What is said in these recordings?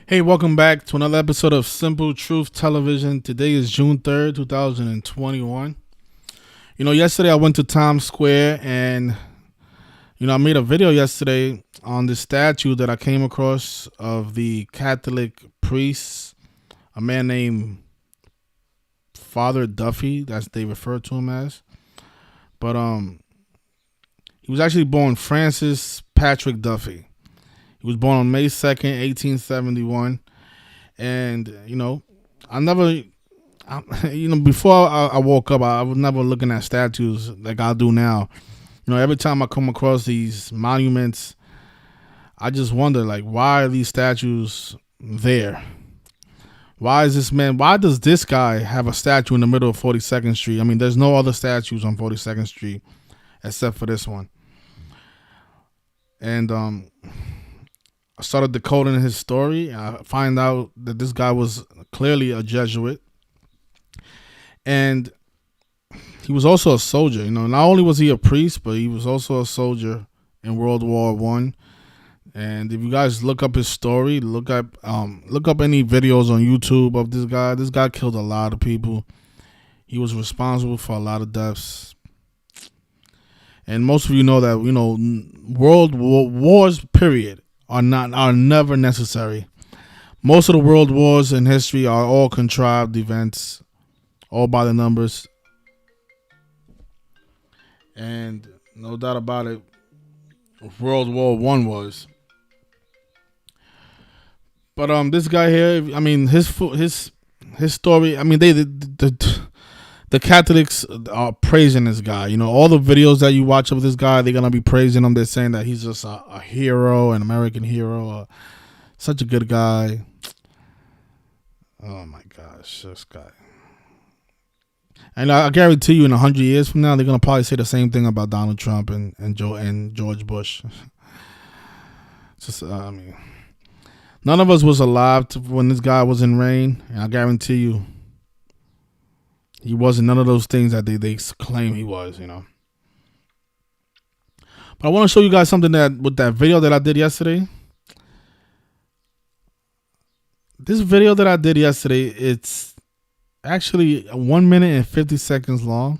Hey, welcome back to another episode of Simple Truth Television. Today is June 3rd, 2021. Yesterday I went to Times Square and, I made a video yesterday on the statue that I came across of the Catholic priest, a man named Father Duffy, that's they refer to him as. But he was actually born Francis Patrick Duffy. He was born on May 2nd, 1871. And, before I woke up, I was never looking at statues like I do now. Every time I come across these monuments, I just wonder, why are these statues there? Why does this guy have a statue in the middle of 42nd Street? I mean, there's no other statues on 42nd Street except for this one. And, I started decoding his story. I find out that this guy was clearly a Jesuit. And he was also a soldier. Not only was he a priest, but he was also a soldier in World War I. And if you guys look up his story, look up any videos on YouTube of this guy. This guy killed a lot of people. He was responsible for a lot of deaths. And most of you know that, world wars, period, are never necessary. Most of the world wars in history are all contrived events, all by the numbers. And no doubt about it, World War I was. But this guy here, I mean, his story. I mean, the Catholics are praising this guy. All the videos that you watch of this guy, they're going to be praising him. They're saying that he's just a hero, an American hero, such a good guy. Oh, my gosh, this guy. And I guarantee you in 100 years from now, they're going to probably say the same thing about Donald Trump and George Bush. None of us was alive when this guy was in reign. And I guarantee you, he wasn't none of those things that they claim he was, But I want to show you guys something with that video that I did yesterday. This video that I did yesterday, it's actually 1 minute and 50 seconds long.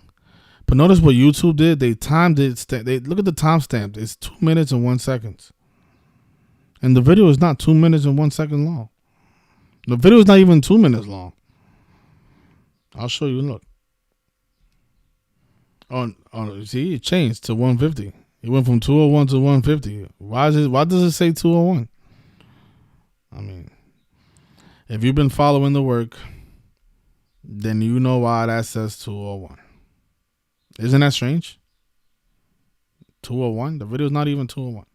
But notice what YouTube did. They timed it. They look at the timestamp. It's 2 minutes and 1 second. And the video is not 2 minutes and 1 second long. The video is not even 2 minutes long. I'll show you. Look. See, it changed to 150. It went from 201 to 150. Why does it say 201? I mean, if you've been following the work, then you know why that says 201. Isn't that strange? 201. The video's not even 201.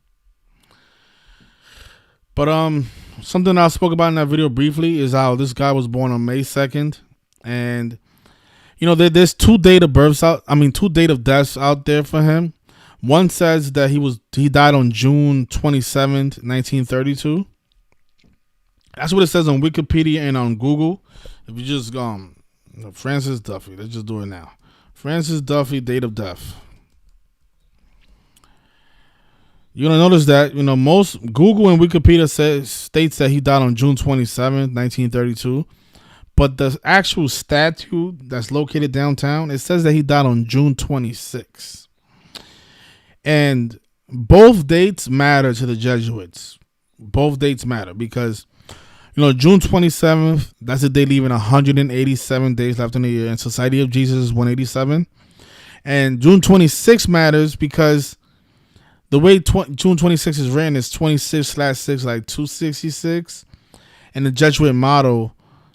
But something I spoke about in that video briefly is how this guy was born on May 2nd. And, there's two date of deaths out there for him. One says that he died on June 27th, 1932. That's what it says on Wikipedia and on Google. If you just Francis Duffy, let's just do it now. Francis Duffy, date of death. You're going to notice that, most Google and Wikipedia states that he died on June 27th, 1932. But the actual statue that's located downtown, it says that he died on June 26th. And both dates matter to the Jesuits. Both dates matter because, June 27th, that's the day leaving 187 days left in the year. And Society of Jesus is 187. And June 26th matters because the way June 26th is written is 26/6, like 266. And the Jesuit motto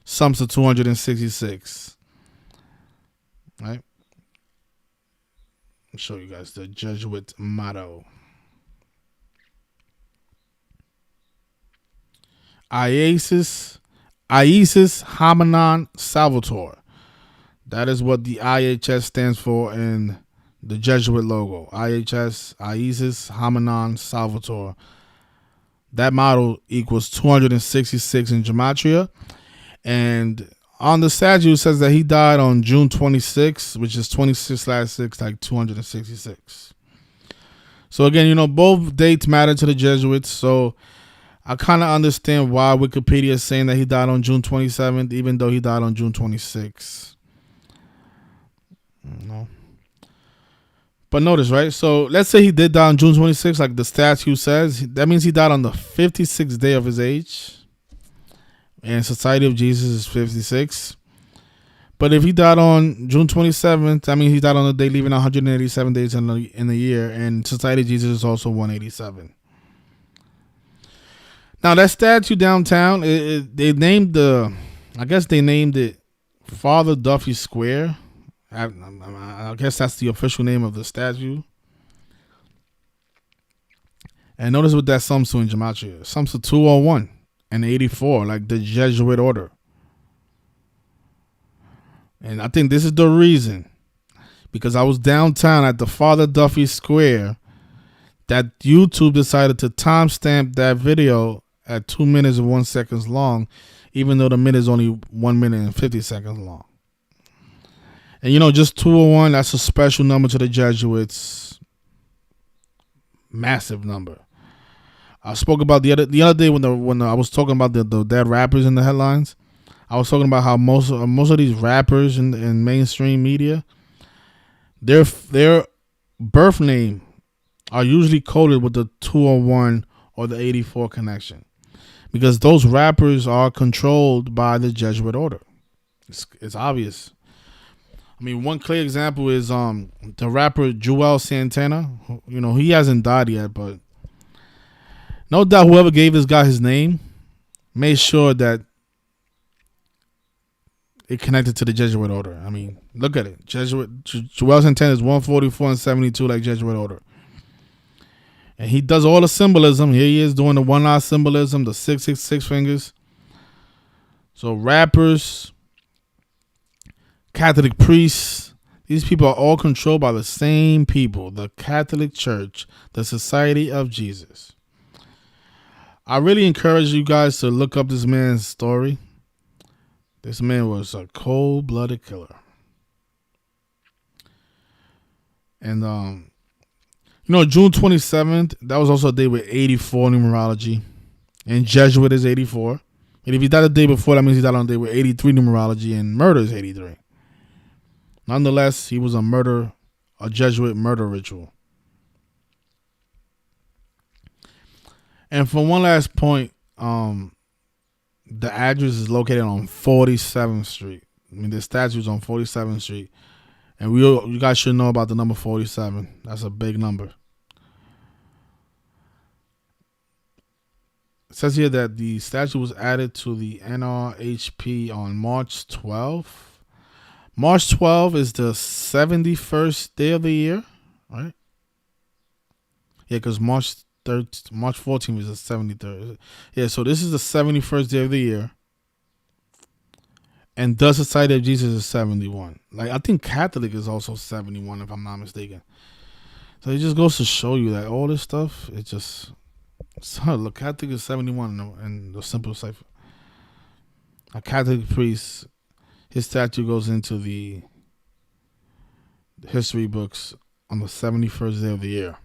sums to 266. Right? I'll show you guys the Jesuit motto. Iesus Hominon Salvator. That is what the IHS stands for in the Jesuit logo. Iesus Hominon Salvator. That motto equals 266 in Gematria. And on the statue, it says that he died on June 26, which is 26/6, like 266. So again, both dates matter to the Jesuits. So I kind of understand why Wikipedia is saying that he died on June 27th, even though he died on June 26th. No. But notice, right? So let's say he did die on June 26th, like the statue says. That means he died on the 56th day of his age. And Society of Jesus is 56. But if he died on June 27th, that means he died on the day leaving 187 days in the year. And Society of Jesus is also 187. Now that statue downtown, they named they named it Father Duffy Square. I guess that's the official name of the statue. And notice what that sums to in Gematria. It sums to 201 and 84, like the Jesuit order. And I think this is the reason, because I was downtown at the Father Duffy Square, that YouTube decided to timestamp that video at 2 minutes and 1 second long, even though the minute is only 1 minute and 50 seconds long. And just 201, that's a special number to the Jesuits. Massive number. I spoke about the other day when I was talking about the dead rappers in the headlines. I was talking about how most of these rappers in mainstream media, their birth name are usually coded with the 201 or the 84 connection, because those rappers are controlled by the Jesuit order. It's obvious. I mean, one clear example is the rapper Joel Santana. He hasn't died yet, but no doubt whoever gave this guy his name made sure that it connected to the Jesuit order. I mean, look at it. Joel Santana is 144 and 72 like Jesuit order. And he does all the symbolism. Here he is doing the one-eye symbolism, the 666 fingers. So rappers, Catholic priests, these people are all controlled by the same people, the Catholic Church, the Society of Jesus. I really encourage you guys to look up this man's story. This man was a cold-blooded killer. And, June 27th, that was also a day with 84 numerology. And Jesuit is 84. And if he died the day before, that means he died on a day with 83 numerology, and murder is 83. Nonetheless, he was a Jesuit murder ritual. And for one last point, the address is located on 47th Street. I mean, the statue is on 47th Street. And you guys should know about the number 47. That's a big number. It says here that the statue was added to the NRHP on March 12th. March 12th is the 71st day of the year, right? Yeah, because March 14th is the 73rd. Yeah, so this is the 71st day of the year. And the Society of Jesus is 71. Like, I think Catholic is also 71, if I'm not mistaken. So it just goes to show you that all this stuff, look, Catholic is 71 in the simple cipher. A Catholic priest, his statue goes into the history books on the 71st day of the year.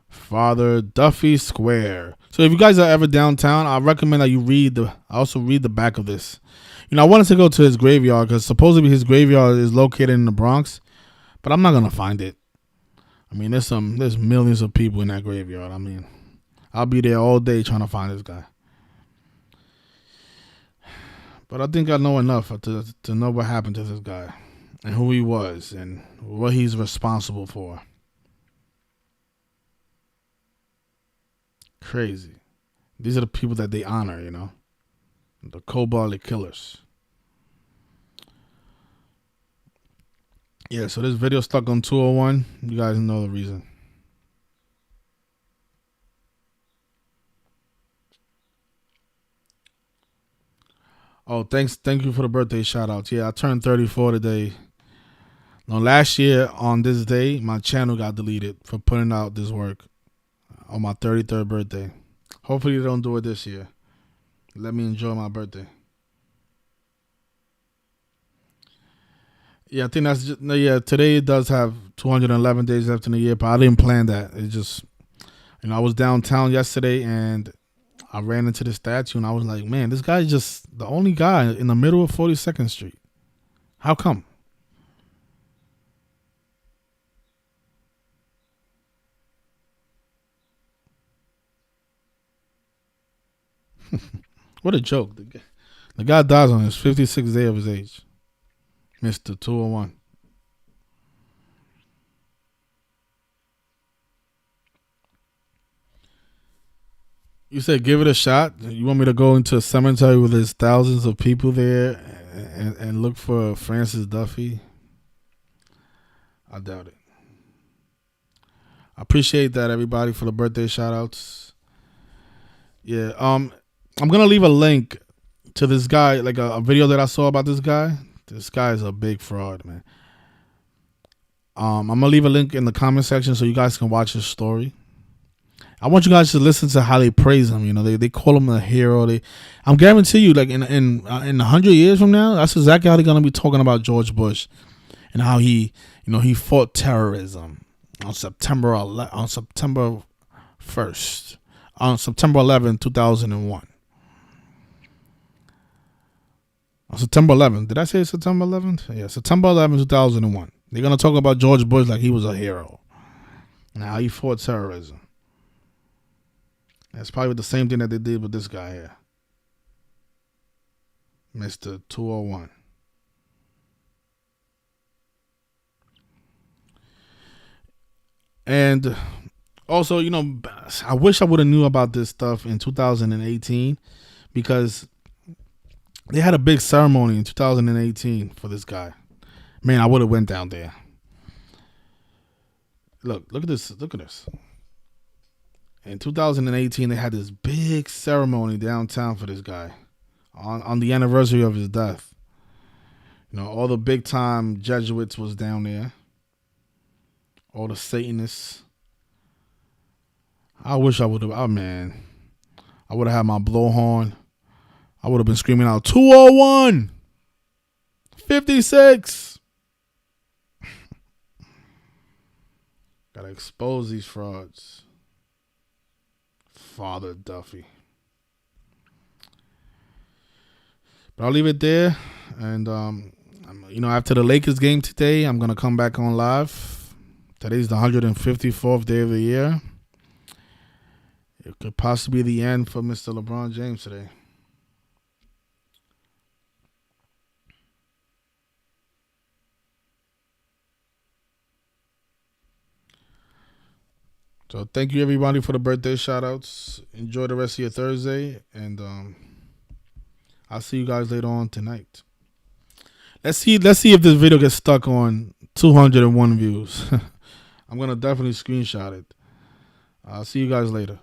Father Duffy Square. So if you guys are ever downtown, I recommend that you read the back of this. I wanted to go to his graveyard because supposedly his graveyard is located in the Bronx, but I'm not gonna find it. I mean, there's millions of people in that graveyard. I mean, I'll be there all day trying to find this guy. But I think I know enough to know what happened to this guy and who he was and what he's responsible for. Crazy. These are the people that they honor, the cold-blooded killers. Yeah, so this video stuck on 201. You guys know the reason. Oh, thank you for the birthday shout outs. Yeah, I turned 34 today. No, last year on this day, my channel got deleted for putting out this work on my 33rd birthday. Hopefully they don't do it this year. Let me enjoy my birthday. Yeah, I think today it does have 211 days left in the year, but I didn't plan that. You know, I was downtown yesterday and I ran into the statue and I was like, man, this guy's just the only guy in the middle of 42nd Street. How come? What a joke. The guy dies on his 56th day of his age. Mr. 201. You said give it a shot. You want me to go into a cemetery where there's thousands of people there and look for Francis Duffy? I doubt it. I appreciate that, everybody, for the birthday shout outs. Yeah, I'm gonna leave a link to this guy, like a video that I saw about this guy. This guy is a big fraud, man. I'm gonna leave a link in the comment section so you guys can watch his story. I want you guys to listen to how they praise him. You know, they call him a hero. I'm guarantee you, like in 100 years from now, that's exactly how they're gonna be talking about George Bush and how he fought terrorism on September 1st, on September 11th, 2001. On September 11th, did I say September 11th? Yeah, September 11th, 2001. They're gonna talk about George Bush like he was a hero and how he fought terrorism. That's probably the same thing that they did with this guy here, Mr. 201. And also, I wish I would have knew about this stuff in 2018 because they had a big ceremony in 2018 for this guy. Man, I would have went down there. Look at this. Look at this. In 2018, they had this big ceremony downtown for this guy on the anniversary of his death. You know, all the big time Jesuits was down there. All the Satanists. I wish I would have. Oh man, I would have had my blowhorn. I would have been screaming out 201, 56. Gotta expose these frauds. Father Duffy. But I'll leave it there. And, after the Lakers game today, I'm going to come back on live. Today's the 154th day of the year. It could possibly be the end for Mr. LeBron James today. So thank you everybody for the birthday shout outs. Enjoy the rest of your Thursday. And I'll see you guys later on tonight. Let's see if this video gets stuck on 201 views. I'm going to definitely screenshot it. I'll see you guys later.